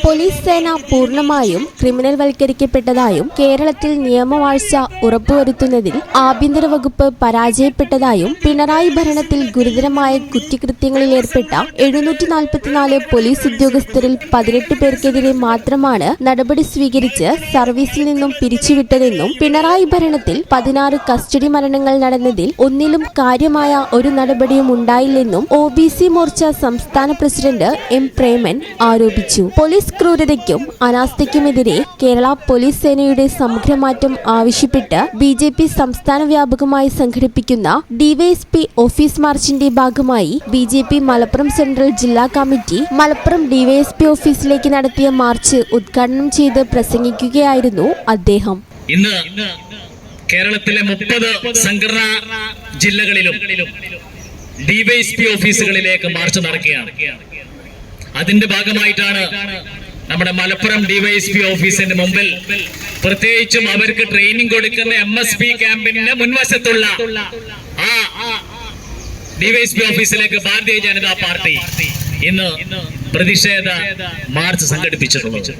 Police സേന പൂർണ്ണമായും criminal വൽക്കരിക്കപ്പെട്ടതായും കേരളത്തിൽ നിയമവാഴ്ച ഉറപ്പുവരുത്തുന്നതിൽ ആഭ്യന്തര വകുപ്പ് പരാജയപ്പെട്ടതായും പിണറായി ഭരണത്തിൽ ഗുരുതരമായ കുറ്റകൃത്യങ്ങളിലേർപ്പെട്ട 744 പോലീസ് ഉദ്യോഗസ്ഥരിൽ 18 പേർക്കെതിരെ മാത്രമാണ് നടപടി സ്വീകരിച്ച് സർവീസിൽ നിന്നും പിരിച്ചുവിട്ടതെന്നും പിണറായി ഭരണത്തിൽ 16 കസ്റ്റഡി മരണങ്ങൾ നടന്നതിൽ ഒന്നിലും കാര്യമായ ഒരു നടപടിയും ഉണ്ടായില്ലെന്നും OBC മോർച്ച സംസ്ഥാന പ്രസിഡന്റ് M പ്രേമൻ ആരോപിച്ചു. പോലീസ് ക്രൂരതയ്ക്കും അനാസ്ഥയ്ക്കുമെതിരെ കേരള പോലീസ് സേനയുടെ സമഗ്രമാറ്റം ആവശ്യപ്പെട്ട് BJP സംസ്ഥാന വ്യാപകമായി സംഘടിപ്പിക്കുന്ന DYSP ഓഫീസ് മാർച്ചിന്റെ ഭാഗമായി BJP മലപ്പുറം സെൻട്രൽ ജില്ലാ കമ്മിറ്റി മലപ്പുറം DYSP ഓഫീസിലേക്ക് നടത്തിയ മാർച്ച് ഉദ്ഘാടനം ചെയ്ത് പ്രസംഗിക്കുകയായിരുന്നു അദ്ദേഹം. ഇന്ന് കേരളത്തിലെ 30 സംഘടനാ ജില്ലകളിലും DYSP ഓഫീസുകളിലേക്ക് മാർച്ച് നടക്കുകയാണ്. അതിന്റെ ഭാഗമായിട്ടാണ് നമ്മുടെ മലപ്പുറം DYSP ഓഫീസിന്റെ മുമ്പിൽ പ്രത്യേകിച്ചും അവർക്ക് ട്രെയിനിങ് കൊടുക്കുന്ന MSP ക്യാമ്പിന്റെ മുൻവശത്തുള്ള ആ DYSP ഓഫീസിലേക്ക് ഭാരതീയ ജനതാ പാർട്ടി ഇന്ന് പ്രതിഷേധ മാർച്ച് സംഘടിപ്പിച്ചിട്ടുള്ളത്.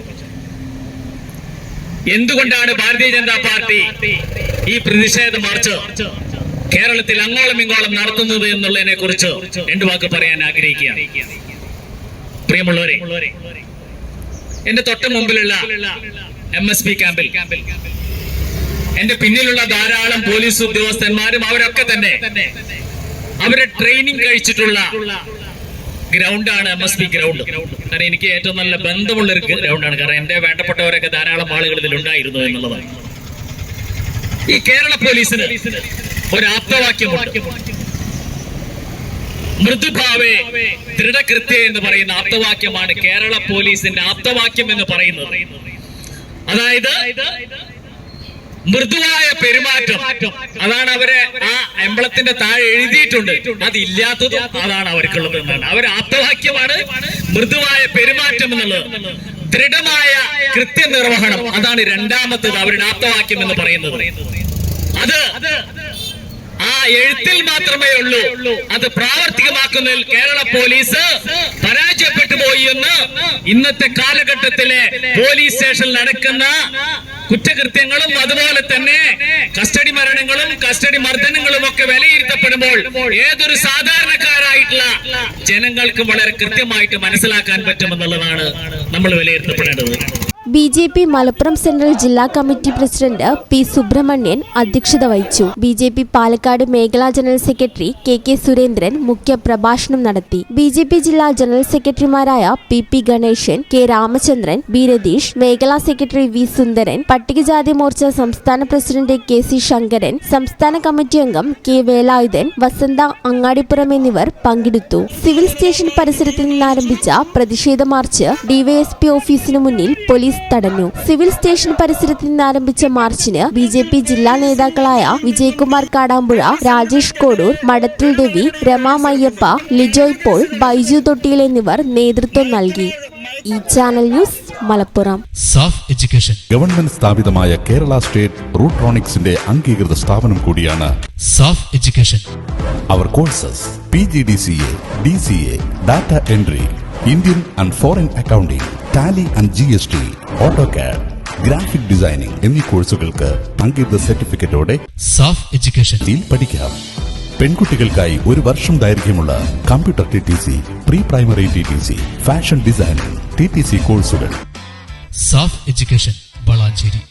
എന്തുകൊണ്ടാണ് ഭാരതീയ ജനതാ പാർട്ടി ഈ പ്രതിഷേധ മാർച്ച് കേരളത്തിൽ അങ്ങോളം ഇങ്ങോളം നടത്തുന്നത് എന്നുള്ളതിനെ കുറിച്ച് 2 വാക്ക് പറയാൻ ആഗ്രഹിക്കുകയാണ്. പ്രിയമുള്ളവരെ, എന്റെ തൊട്ട് മുമ്പിലുള്ള MSP ക്യാമ്പിൽ എന്റെ പിന്നിലുള്ള ധാരാളം പോലീസ് ഉദ്യോഗസ്ഥന്മാരും അവരൊക്കെ തന്നെ അവരെ ട്രെയിനിങ് കഴിച്ചിട്ടുള്ള ഗ്രൗണ്ടാണ് MSP ഗ്രൗണ്ട്. കാരണം എനിക്ക് ഏറ്റവും നല്ല ബന്ധമുള്ളൊരു ഗ്രൗണ്ടാണ്. കാരണം എന്റെ വേണ്ടപ്പെട്ടവരൊക്കെ ധാരാളം ആളുകൾ ഇതിലുണ്ടായിരുന്നു എന്നുള്ളതാണ്. ഈ കേരള പോലീസിന് ഒരു ആപ്തവാക്യമുണ്ട്. മൃദുഭാവേ ദൃഢകൃത്യ എന്ന് പറയുന്ന ആപ്തവാക്യമാണ് കേരള പോലീസിന്റെ ആപ്തവാക്യം എന്ന് പറയുന്നത്. അതായത് മൃദുവായ പെരുമാറ്റം, അതാണ് അവരെ ആ എംബ്ലത്തിന്റെ താഴെ എഴുതിയിട്ടുണ്ട്. അതില്ലാത്തതും അതാണ് അവർക്കുള്ളത് എന്നാണ്. അവർ ആപ്തവാക്യമാണ് മൃദുവായ പെരുമാറ്റം എന്നുള്ളത്. ദൃഢമായ കൃത്യനിർവഹണം, അതാണ് രണ്ടാമത്തത് അവരുടെ ആപ്തവാക്യം എന്ന് പറയുന്നത്. അത് ആ എഴുത്തിൽ മാത്രമേ ഉള്ളൂ. അത് പ്രാവർത്തികമാക്കുന്നതിൽ കേരള പോലീസ് പരാജയപ്പെട്ടു പോയി എന്ന് ഇന്നത്തെ കാലഘട്ടത്തിലെ പോലീസ് സ്റ്റേഷനിൽ നടക്കുന്ന കുറ്റകൃത്യങ്ങളും അതുപോലെ തന്നെ കസ്റ്റഡി മരണങ്ങളും കസ്റ്റഡി മർദ്ദനങ്ങളും ഒക്കെ വിലയിരുത്തപ്പെടുമ്പോൾ ഏതൊരു സാധാരണക്കാരായിട്ടുള്ള ജനങ്ങൾക്കും വളരെ കൃത്യമായിട്ട് മനസ്സിലാക്കാൻ പറ്റുമെന്നുള്ളതാണ് നമ്മൾ വിലയിരുത്തപ്പെടേണ്ടത്. BJP മലപ്പുറം സെൻട്രൽ ജില്ലാ കമ്മിറ്റി പ്രസിഡന്റ് P സുബ്രഹ്മണ്യൻ അധ്യക്ഷത വഹിച്ചു. BJP പാലക്കാട് മേഖലാ ജനറൽ സെക്രട്ടറി KK സുരേന്ദ്രൻ മുഖ്യ പ്രഭാഷണം നടത്തി. BJP ജില്ലാ ജനറൽ സെക്രട്ടറിമാരായ PP Ganesan, K Ramachandran, B Ratheesh, മേഖലാ സെക്രട്ടറി V സുന്ദരൻ, പട്ടികജാതി മോർച്ച സംസ്ഥാന പ്രസിഡന്റ് KC ശങ്കരൻ, സംസ്ഥാന കമ്മിറ്റി അംഗം K വേലായുധൻ, വസന്ത അങ്ങാടിപ്പുറം എന്നിവർ പങ്കെടുത്തു. സിവിൽ സ്റ്റേഷൻ പരിസരത്ത് നിന്നാരംഭിച്ച പ്രതിഷേധ മാർച്ച് DYSP ഓഫീസിനു മുന്നിൽ പോലീസ് തടഞ്ഞു. സിവിൽ സ്റ്റേഷൻ പരിസരത്ത് നിന്നാരംഭിച്ച മാർച്ചിന് BJP ജില്ലാ നേതാക്കളായ വിജയകുമാർ കാടാമ്പുഴ, രാജേഷ് കോടൂർ, മടത്തിൽ രവി, രമ മയ്യപ്പ, ലിജോയ് പോൾ, ബൈജു തൊട്ടിയിൽ എന്നിവർ നേതൃത്വം നൽകി. ഈ channel news Malappuram. Saf education government സ്ഥാപിതമായ കേരള സ്റ്റേറ്റ് റൂട്രോണിക്സിന്റെ അംഗീകൃത സ്ഥാപനം കൂടിയാണ് സാഫ് എഡ്യൂക്കേഷൻ. അവർ courses PGDCA, DCA, data entry, Indian and foreign accounting, Tally and GST, AutoCAD, graphic designing എന്നീ കോഴ്സുകൾക്ക് അംഗീകൃത സർട്ടിഫിക്കറ്റോടെ സാഫ് എഡ്യൂക്കേഷനിൽ പഠിക്കാം. പെൺകുട്ടികൾക്കായി 1 വർഷം ദൈർഘ്യമുള്ള computer TTC, pre primary TTC, fashion designing TTC കോഴ്സുകൾ. സാഫ് എഡ്യൂക്കേഷൻ വളാഞ്ചേരി.